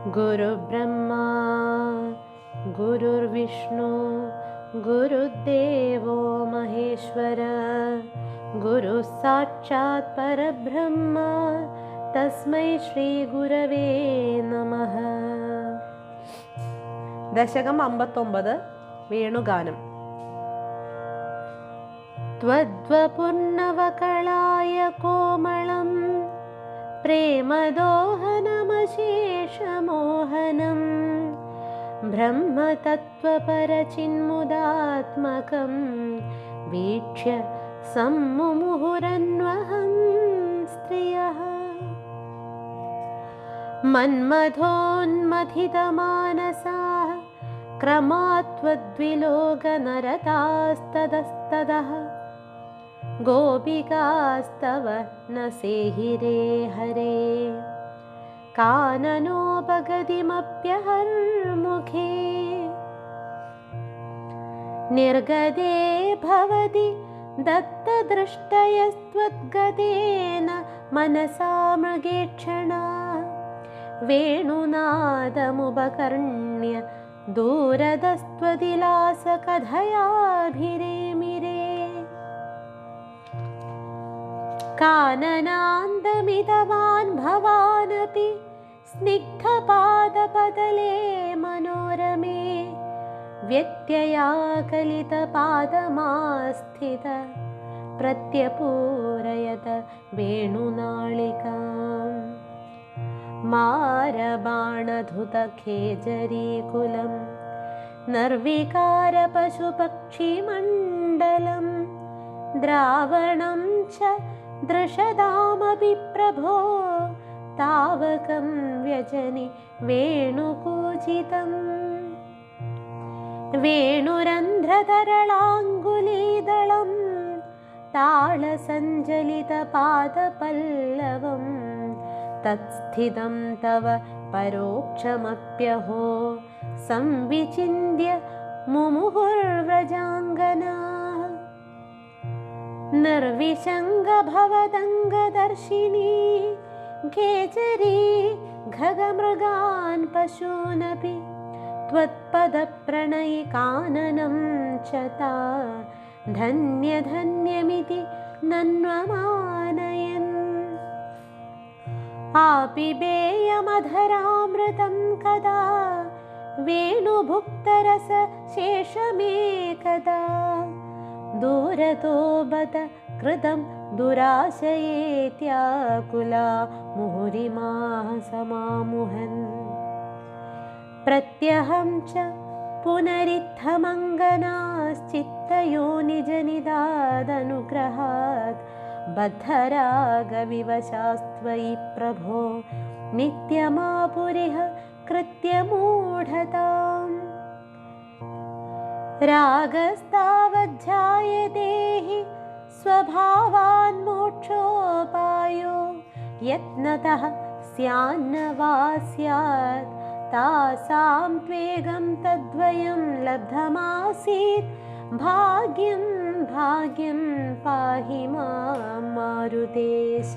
गुरुर्ब्रह्मा गुरुर्विष्णु गुरुर्देवो महेश्वर गुरुः साक्षात् परब्रह्म तस्मै श्री गुरवे नमः। दशकं 59 वेणुगानं। त्वद्वपुर्नवकलाय कोमलं प्रेमदोहनमशेषमोहनं ब्रह्मतत्त्वपरचिन्मुदात्मकं वीक्ष्य सम्मुहुरन्वहं स्त्रियः। मन्मथोन्मथितमानसाः क्रमात्त्वद्विलोकनरतास्ततस्ततः गोपिकास्तव न सेहिरे हरे काननोपगतिमप्यहर्मुखे निर्गते भवति दत्तदृष्टयस्त्वद्गतेन मनसा मृगेक्षणा वेणुनादमुपकर्ण्य दूरदस्त्वदिलासकथयाभिरेमिरे काननान्दमितवान् भवानपि स्निग्धपादपतले मनोरमे व्यत्ययाकलितपादमास्थित प्रत्यपूरयत वेणुनाळिकाम् मारबाणधुतखेजरीकुलं नर्विकारपशुपक्षिमण्डलं द्रावणं च दृशदामपि प्रभो तावकं व्यजनि वेणुकूजितम् वेणुरन्ध्रतरलाङ्गुलीदलं ताळसञ्जलितपादपल्लवम् तत्स्थितं तव परोक्षमप्यहो संविचिन्त्य मुमुहुर्व्रजाङ्गनाः निर्विशङ्गभवदङ्गदर्शिनी खेचरी खगमृगान् पशूनपि त्वत्पदप्रणयिकाननं च ता धन्यधन्यमिति नन्वमानयन् आपिबेयमधरामृतं कदा वेणुभुक्तरसशेषमेकदा दूरतो बत कृतं दुराशयेत्याकुला मुहुरिमाः समामुहन् प्रत्यहं च पुनरित्थमङ्गनाश्चित्तयोनिजनिदादनुग्रहात् बद्धरागविवशास्त्वयि प्रभो नित्यमापुरिह कृत्यमूढताम् रागस्तावज्जायते हि स्वभावान्मोक्षोपायो यत्नतः स्यान्न वा स्यात् तासां त्वेगं तद्वयं लब्धमासीत् भाग्यं भाग्यं पाहि मां मारुतेश।